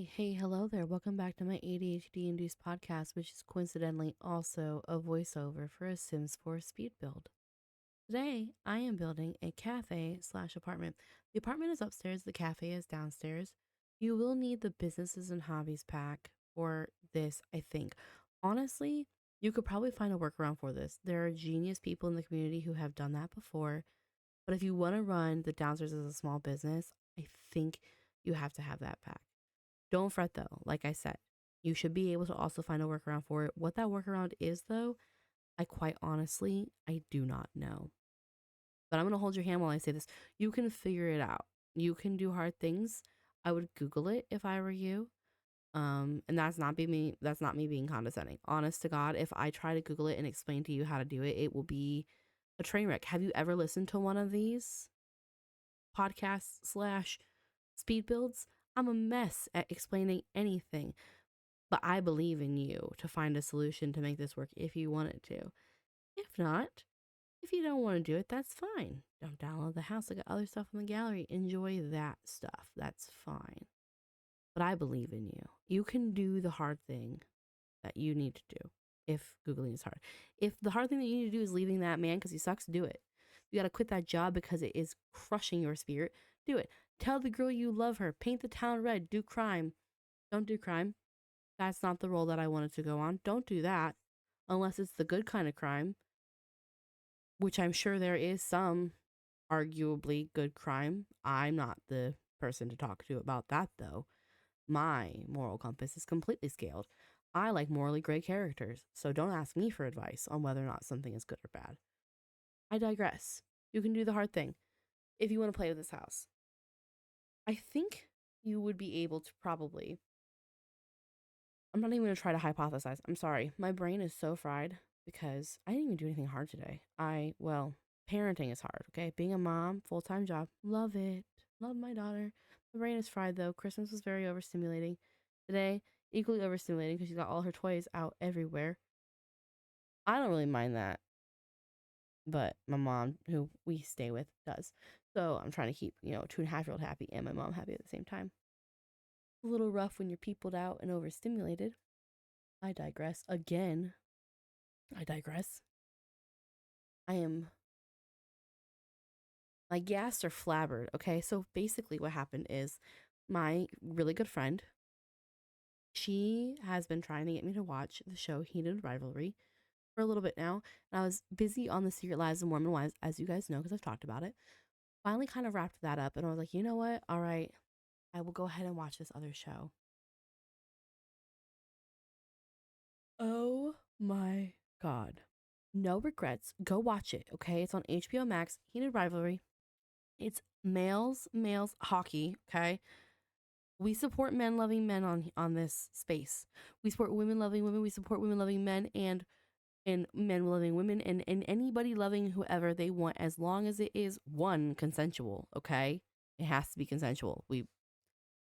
Hey, hello there. Welcome back to my ADHD induced podcast, which is coincidentally also a voiceover for a Sims 4 speed build. Today, I am building a cafe slash apartment. The apartment is upstairs, the cafe is downstairs. You will need the businesses and hobbies pack for this, I think. Honestly, you could probably find a workaround for this. There are genius people in the community who have done that before. But if you want to run the downstairs as a small business, I think you have to have that pack. Don't fret though, like I said, you should be able to also find a workaround for it. What that workaround is though, I quite honestly, I do not know. But I'm gonna hold your hand while I say this. You can figure it out. You can do hard things. I would Google it if I were you. And that's not me being condescending. Honest to God, if I try to Google it and explain to you how to do it, it will be a train wreck. Have you ever listened to one of these podcasts slash speed builds? I'm a mess at explaining anything. But I believe in you to find a solution to make this work if you want it to. If not, if you don't want to do it, that's fine. Don't download the house. I got other stuff in the gallery. Enjoy that stuff. That's fine. But I believe in you. You can do the hard thing that you need to do if Googling is hard. If the hard thing that you need to do is leaving that man because he sucks, do it. You got to quit that job because it is crushing your spirit. Do it. Tell the girl you love her. Paint the town red. Do crime. Don't do crime. That's not the role that I wanted to go on. Don't do that unless it's the good kind of crime, which I'm sure there is some arguably good crime. I'm not the person to talk to about that, though. My moral compass is completely scaled. I like morally gray characters, so don't ask me for advice on whether or not something is good or bad. I digress. You can do the hard thing if you want to play with this house. I think you would be able to probably. I'm not even going to try to hypothesize. I'm sorry. My brain is so fried because I didn't even do anything hard today. Parenting is hard, okay? Being a mom, full-time job, love it. Love my daughter. My brain is fried though. Christmas was very overstimulating. Today, equally overstimulating because she's got all her toys out everywhere. I don't really mind that, but my mom, who we stay with, does. So I'm trying to keep, 2.5-year-old happy and my mom happy at the same time. A little rough when you're peopled out and overstimulated. I digress. Again, I digress. I am my gas are flabbered. Okay, so basically what happened is my really good friend, she has been trying to get me to watch the show Heated Rivalry for a little bit now. And I was busy on the Secret Lives of Mormon Wives, as you guys know, because I've talked about it. Finally kind of wrapped that up and I was like, you know what? All right, I will go ahead and watch this other show. Oh my God. No regrets. Go watch it, okay? It's on HBO Max, Heated Rivalry. It's males hockey, okay? We support men loving men on this space. We support women loving women. We support women loving men and men loving women and anybody loving whoever they want as long as it is one consensual, okay? It has to be consensual.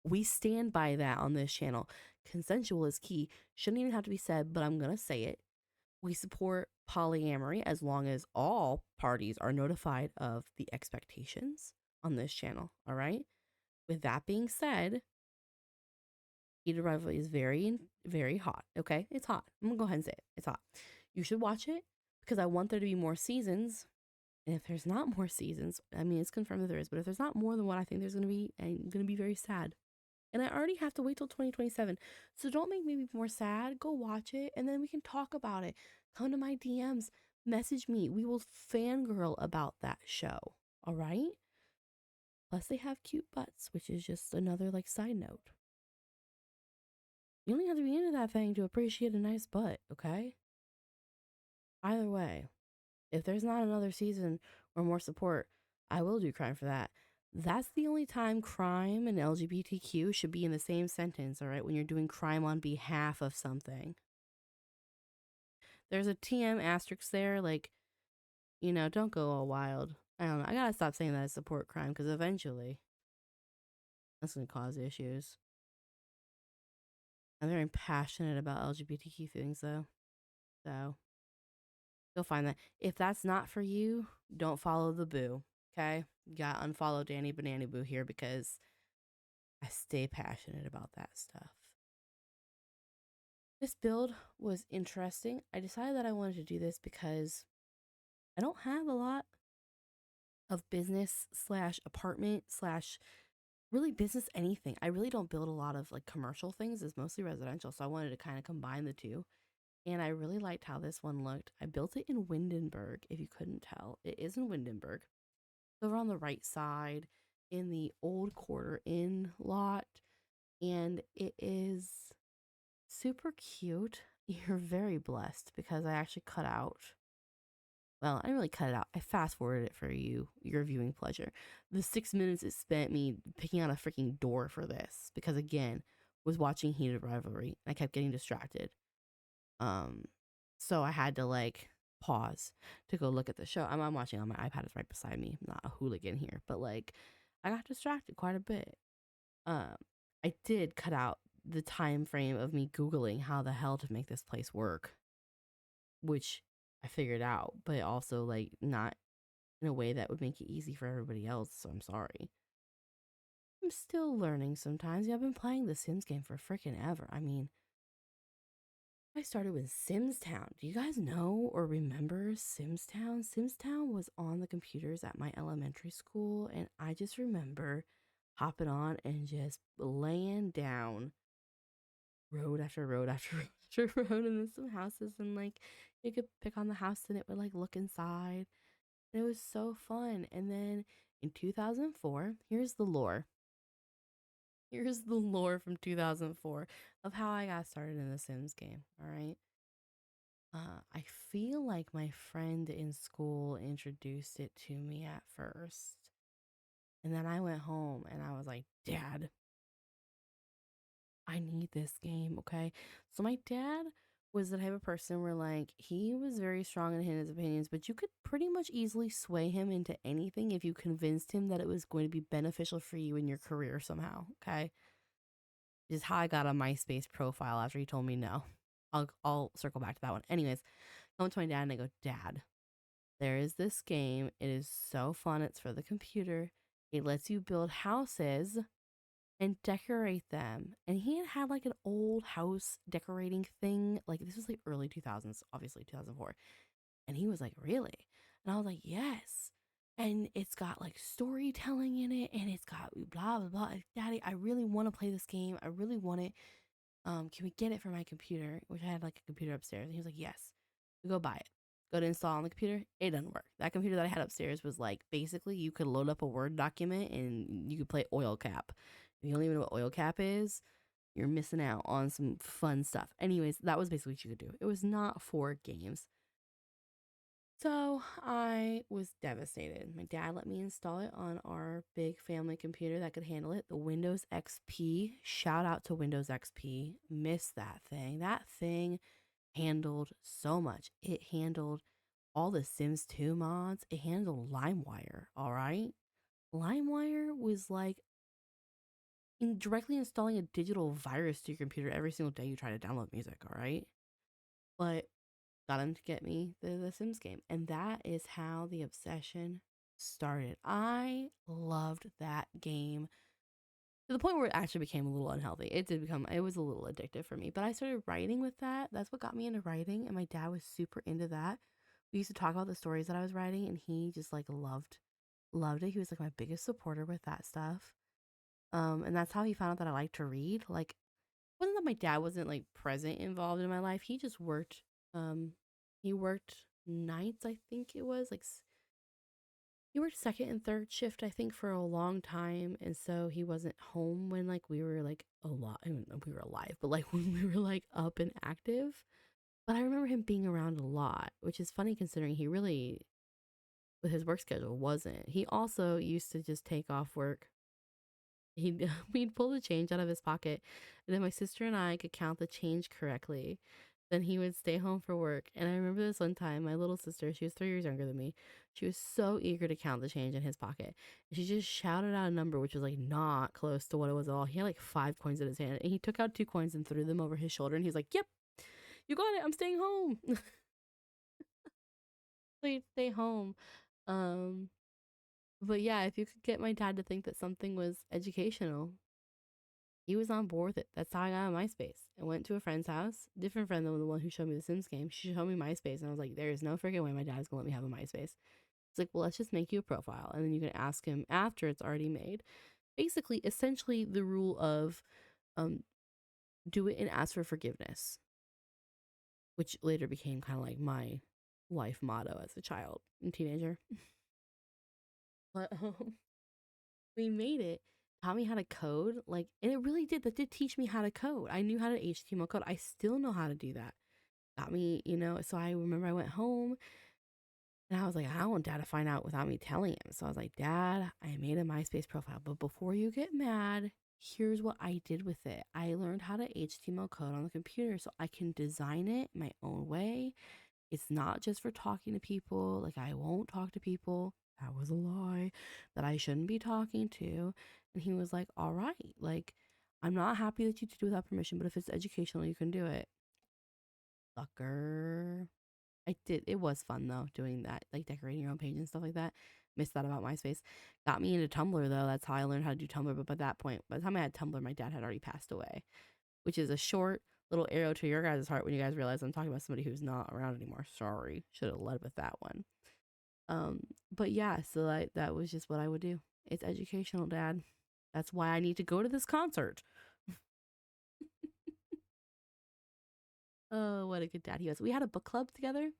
We stand by that on this channel. Consensual is key. Shouldn't even have to be said, but I'm going to say it. We support polyamory as long as all parties are notified of the expectations on this channel, all right? With that being said, Heated Rivalry is very hot. Okay, it's hot. I'm gonna go ahead and say it. It's hot. You should watch it because I want there to be more seasons. And if there's not more seasons, I mean, it's confirmed that there is, but if there's not more than what I think there's gonna be, I'm gonna be very sad. And I already have to wait till 2027. So don't make me be more sad. Go watch it and then we can talk about it. Come to my DMs, message me. We will fangirl about that show. All right? Plus, they have cute butts, which is just another like side note. You only have to be into that thing to appreciate a nice butt, okay? Either way, if there's not another season or more support, I will do crime for that. That's the only time crime and LGBTQ should be in the same sentence, all right? When you're doing crime on behalf of something. There's a TM asterisk there, like, don't go all wild. I don't know. I gotta stop saying that I support crime because eventually that's gonna cause issues. I'm very passionate about LGBTQ things, though. So you'll find that. If that's not for you, don't follow the boo. Okay? You got unfollow Danny Banana Boo here because I stay passionate about that stuff. This build was interesting. I decided that I wanted to do this because I don't have a lot of business slash apartment slash really business anything. I really don't build a lot of like commercial things. It's mostly residential. So I wanted to kind of combine the two. And I really liked how this one looked. I built it in Windenburg, if you couldn't tell. It is in Windenburg. It's over on the right side in the old Quarter Inn lot. And it is super cute. You're very blessed because I actually cut out. Well, I didn't really cut it out. I fast forwarded it for you, your viewing pleasure. The 6 minutes it spent me picking out a freaking door for this because again, was watching Heated Rivalry. I kept getting distracted. Um, so I had to like pause to go look at the show. I'm watching on my iPad. It's right beside me. I'm not a hooligan here, but like I got distracted quite a bit. Um, I did cut out the time frame of me Googling how the hell to make this place work, which I figured out, but also like not in a way that would make it easy for everybody else. So I'm sorry. I'm still learning sometimes. Yeah, I've been playing the Sims game for freaking ever. I mean, I started with Sims Town. Do you guys know or remember Sims Town? Sims Town was on the computers at my elementary school, and I just remember hopping on and just laying down road after road after road after road, and then some houses, and like you could pick on the house and it would like look inside. And it was so fun. And then in 2004, here's the lore. Here's the lore from 2004 of how I got started in the Sims game. All right. I feel like my friend in school introduced it to me at first. And then I went home and I was like, Dad, I need this game. Okay. So my dad was the type of person where like he was very strong in his opinions, but you could pretty much easily sway him into anything if you convinced him that it was going to be beneficial for you in your career somehow. Okay. Which is how I got a MySpace profile after he told me no. I'll circle back to that one. Anyways, I went to my dad and I go, Dad, there is this game. It is so fun. It's for the computer. It lets you build houses and decorate them. And he had like an old house decorating thing. Like this was like early 2000s, obviously 2004. And he was like, really? And I was like, yes. And it's got like storytelling in it and it's got blah, blah, blah. Daddy, I really want to play this game. I really want it. Can we get it for my computer? Which I had like a computer upstairs. And he was like, yes. We go buy it. Go to install on the computer. It doesn't work. That computer that I had upstairs was like basically you could load up a Word document and you could play Oil Cap. If you don't even know what Oil Cap is, you're missing out on some fun stuff. Anyways, that was basically what you could do. It was not for games. So I was devastated. My dad let me install it on our big family computer that could handle it. The Windows XP. Shout out to Windows XP. Miss that thing. That thing handled so much. It handled all the Sims 2 mods. It handled LimeWire. All right. LimeWire was like directly installing a digital virus to your computer every single day you try to download music. All right. But got him to get me the Sims game. And that is how the obsession started. I loved that game to the point where it actually became a little unhealthy. It was a little addictive for me. But I started writing with that. That's what got me into writing. And my dad was super into that. We used to talk about the stories that I was writing, and he just like loved it. He was like my biggest supporter with that stuff. And that's how he found out that I like to read. Like wasn't that my dad wasn't like present involved in my life. He just worked um he worked nights, I think it was like he worked second and third shift I think for a long time, and so he wasn't home when like we were like a lot I mean, we were alive, but like when we were like up and active. But I remember him being around a lot, which is funny considering he really with his work schedule wasn't. He also used to just take off work. We'd pull the change out of his pocket, and then my sister and I could count the change correctly. Then he would stay home for work. And I remember this one time, my little sister, she was 3 years younger than me. She was so eager to count the change in his pocket. She just shouted out a number, which was like not close to what it was at all. He had like 5 coins in his hand, and he took out 2 coins and threw them over his shoulder. And he's like, "Yep, you got it. I'm staying home." So he'd stay home. Um, but yeah, if you could get my dad to think that something was educational, He was on board with it. That's how I got on MySpace. I went to a friend's house, different friend than the one who showed me the Sims game. She showed me MySpace, and I was like, there is no freaking way my dad's gonna let me have a MySpace. It's like, well, let's just make you a profile, and then you can ask him after it's already made. Basically, essentially, the rule of um, do it and ask for forgiveness, which later became kind of like my life motto as a child and teenager. But we made it, taught me how to code, like, and it really did. That did teach me how to code. I knew how to HTML code. I still know how to do that. Got me, So I remember I went home and I was like, I don't want dad to find out without me telling him. So I was like, Dad, I made a MySpace profile, but before you get mad, here's what I did with it. I learned how to HTML code on the computer so I can design it my own way. It's not just for talking to people. Like, I won't talk to people. That was a lie that I shouldn't be talking to. And he was like, all right, like, I'm not happy that you did it without permission, but if it's educational, you can do it. Sucker. I did. It was fun though, doing that, like decorating your own page and stuff like that. Missed that about MySpace. Got me into Tumblr though. That's how I learned how to do Tumblr. But by that point, by the time I had Tumblr, my dad had already passed away, which is a short little arrow to your guys' heart when you guys realize I'm talking about somebody who's not around anymore. Sorry, should have led with that one. Um, but yeah, so like that was just what I would do. It's educational, Dad. That's why I need to go to this concert. Oh, what a good dad he was. We had a book club together.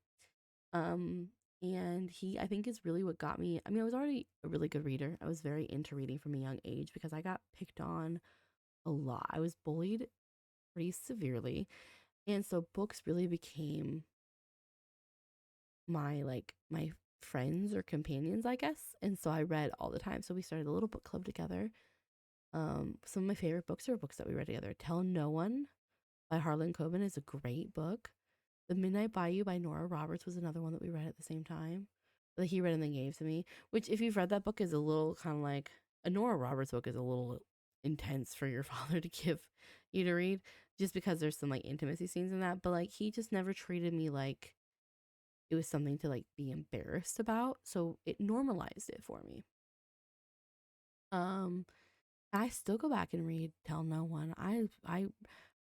Um, and he, I think, is really what got me. I mean, I was already a really good reader. I was very into reading from a young age because I got picked on a lot. I was bullied pretty severely. And so books really became my friends or companions, I guess. And so I read all the time. So we started a little book club together. Some of my favorite books are books that we read together. Tell No One by Harlan Coben is a great book. The Midnight Bayou by Nora Roberts was another one that we read at the same time. That he read and then gave to me. Which, if you've read that book, is a little kind of like a Nora Roberts book is a little intense for your father to give you to read, just because there's some like intimacy scenes in that. But like he just never treated me like it was something to like be embarrassed about, so it normalized it for me. Um, I still go back and read Tell No One. I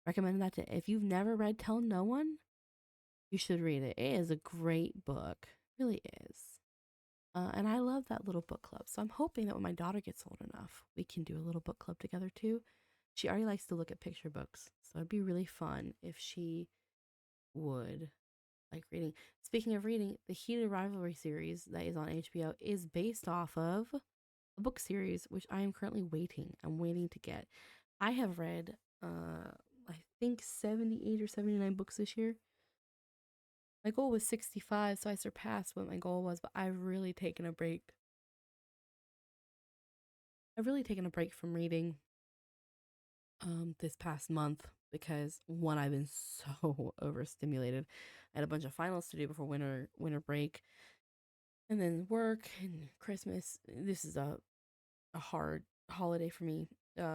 recommend that to if you've never read Tell No One, you should read it. It is a great book, it really is. And I love that little book club. So I'm hoping that when my daughter gets old enough, we can do a little book club together too. She already likes to look at picture books, so it'd be really fun if she would like reading. Speaking of reading, the Heated Rivalry series that is on HBO is based off of a book series which I am currently waiting. I'm waiting to get. I have read I think 78 or 79 books this year. My goal was 65, so I surpassed what my goal was, but I've really taken a break. I've really taken a break from reading this past month because one, I've been so overstimulated. I had a bunch of finals to do before winter break, and then work and Christmas. This is a hard holiday for me.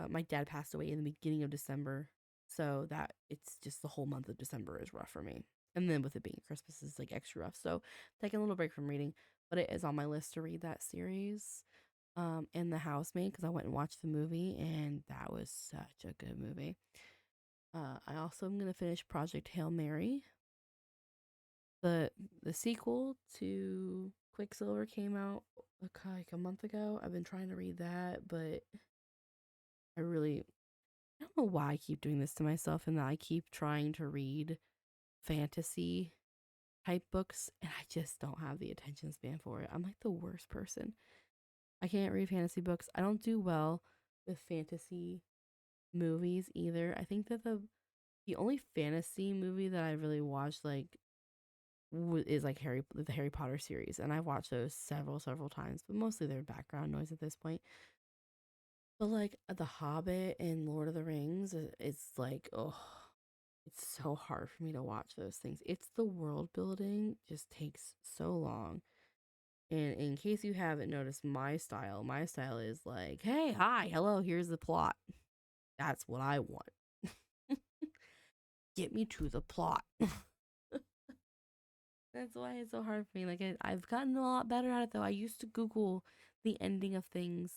My dad passed away in the beginning of December, so that it's just the whole month of December is rough for me. And then with it being Christmas is like extra rough. So taking a little break from reading, but it is on my list to read that series. And The Housemaid, because I went and watched the movie and that was such a good movie. I also am gonna finish Project Hail Mary. The sequel to Quicksilver came out like a month ago. I've been trying to read that, but I don't know why I keep doing this to myself and that I keep trying to read fantasy type books and I just don't have the attention span for it. I'm like the worst person. I can't read fantasy books. I don't do well with fantasy movies either. I think that the only fantasy movie that I really watched like is like the Harry Potter series, and I've watched those several times, but mostly they're background noise at this point. But like The Hobbit and Lord of the Rings, it's like oh, it's so hard for me to watch those things. It's the world building just takes so long. And in case you haven't noticed my style is like, hey, hi, hello, here's the plot. That's what I want. Get me to the plot. That's why it's so hard for me. Like I've gotten a lot better at it though. I used to Google the ending of things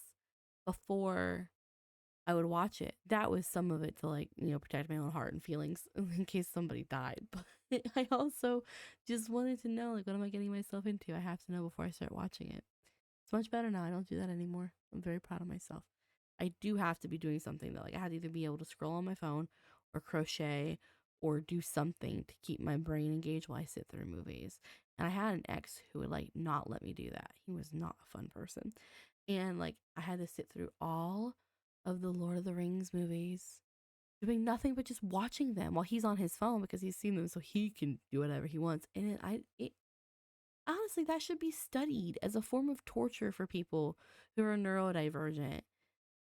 before I would watch it. That was some of it to like, protect my own heart and feelings in case somebody died. But I also just wanted to know, like, what am I getting myself into? I have to know before I start watching it. It's much better now. I don't do that anymore. I'm very proud of myself. I do have to be doing something though. Like I had to either be able to scroll on my phone or crochet or do something to keep my brain engaged while I sit through movies. And I had an ex who would like not let me do that. He was not a fun person. And like I had to sit through all of the Lord of the Rings movies, doing nothing but just watching them while he's on his phone because he's seen them so he can do whatever he wants. And it honestly, that should be studied as a form of torture for people who are neurodivergent.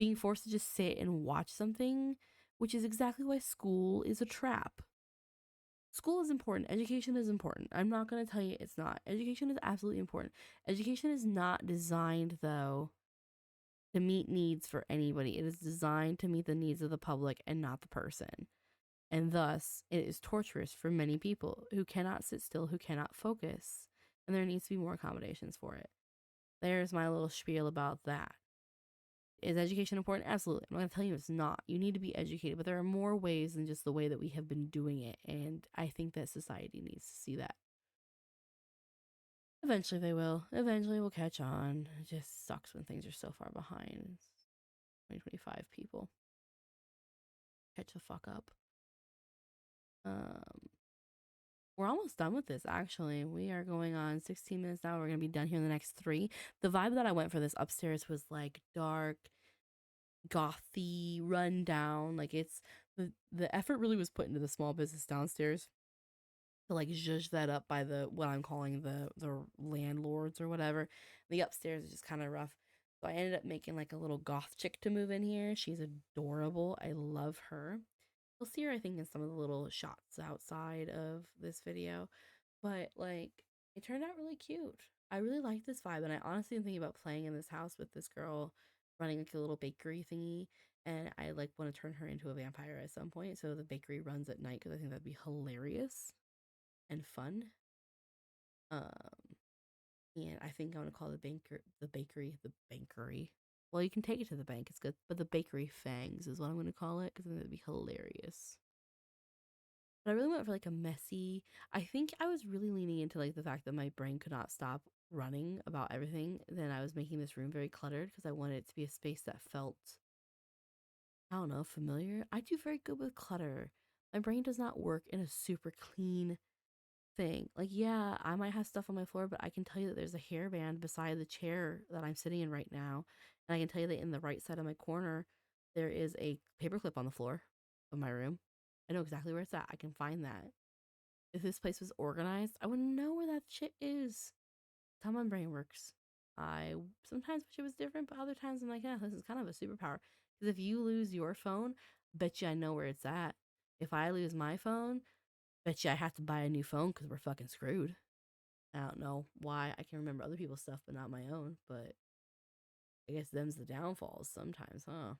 Being forced to just sit and watch something, which is exactly why school is a trap. School is important. Education is important. I'm not going to tell you it's not. Education is absolutely important. Education is not designed, though, to meet needs for anybody. It is designed to meet the needs of the public and not the person. And thus, it is torturous for many people who cannot sit still, who cannot focus. And there needs to be more accommodations for it. There's my little spiel about that. Is education important? Absolutely. I'm not going to tell you it's not. You need to be educated, but there are more ways than just the way that we have been doing it. And I think that society needs to see that. Eventually they will. Eventually we'll catch on. It just sucks when things are so far behind. 2025 people. Catch the fuck up. We're almost done with this, actually. We are going on 16 minutes now. We're going to be done here in the next 3. The vibe that I went for this upstairs was like dark, gothy, run down. Like it's the effort really was put into the small business downstairs to like zhuzh that up by the what I'm calling the landlords or whatever. The upstairs is just kind of rough. So I ended up making like a little goth chick to move in here. She's adorable. I love her. You'll see her, I think, in some of the little shots outside of this video. But like it turned out really cute. I really like this vibe, and I honestly am thinking about playing in this house with this girl running like a little bakery thingy. And I like want to turn her into a vampire at some point, so the bakery runs at night because I think that'd be hilarious and fun. Um, and I think I want to call the bakery. Well, you can take it to the bank, it's good, but the bakery Fangs is what I'm going to call it because I think that'd be hilarious. But I really went for like a messy. I think I was really leaning into like the fact that my brain could not stop running about everything. Then I was making this room very cluttered because I wanted it to be a space that felt, I don't know, familiar. I do very good with clutter. My brain does not work in a super clean thing. Like, yeah, I might have stuff on my floor, but I can tell you that there's a hairband beside the chair that I'm sitting in right now. And I can tell you that in the right side of my corner, there is a paperclip on the floor of my room. I know exactly where it's at. I can find that. If this place was organized, I would know where that shit is. That's how my brain works. I sometimes wish it was different, but other times I'm like, yeah, this is kind of a superpower. Because if you lose your phone, bet you I know where it's at. If I lose my phone, bet you I have to buy a new phone because we're fucking screwed. I don't know why I can remember other people's stuff but not my own, but I guess them's the downfalls sometimes, huh?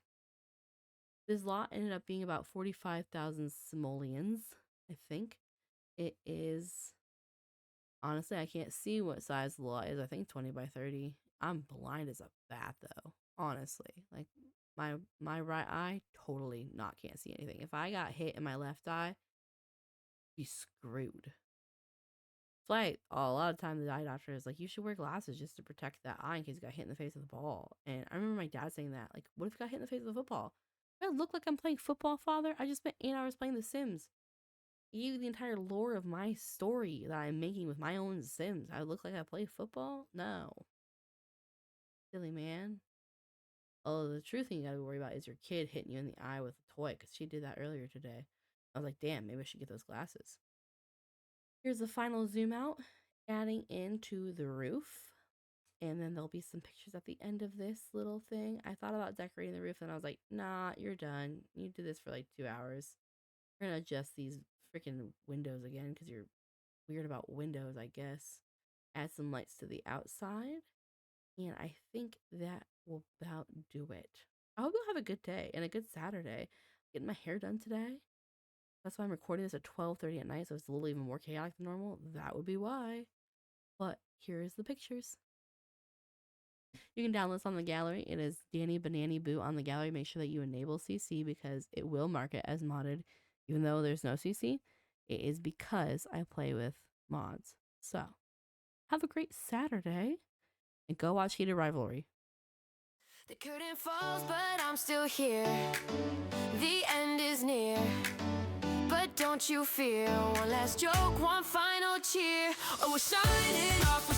This lot ended up being about 45,000 simoleons, I think. It is, honestly, I can't see what size the lot is. I think 20 by 30. I'm blind as a bat though, honestly. Like my right eye totally not can't see anything. If I got hit in my left eye, I'd be screwed. So a lot of times the eye doctor is like, you should wear glasses just to protect that eye in case you got hit in the face with a ball. And I remember my dad saying that, like, what if you got hit in the face with a football? Do I look like I'm playing football, father? I just spent 8 hours playing The Sims. You the entire lore of my story that I'm making with my own Sims. I look like I play football? No. Silly man. Oh, the true thing you gotta worry about is your kid hitting you in the eye with a toy, because she did that earlier today. I was like, damn, maybe I should get those glasses. Here's the final zoom out, adding into the roof. And then there'll be some pictures at the end of this little thing. I thought about decorating the roof and I was like, nah, you're done. You do this for like 2 hours. We're gonna adjust these freaking windows again because you're weird about windows, I guess. Add some lights to the outside. And I think that will about do it. I hope you'll have a good day and a good Saturday. Getting my hair done today. That's why I'm recording this at 12:30 at night, so it's a little even more chaotic than normal. That would be why. But here's the pictures. You can download this on the gallery. It is Danny Banani Boo on the gallery. Make sure that you enable CC because it will mark it as modded, even though there's no CC. It is because I play with mods. So, have a great Saturday and go watch Heated Rivalry. The curtain falls, but I'm still here. The end is near. But don't you fear. One last joke, one final cheer. Oh, we're signing off. We're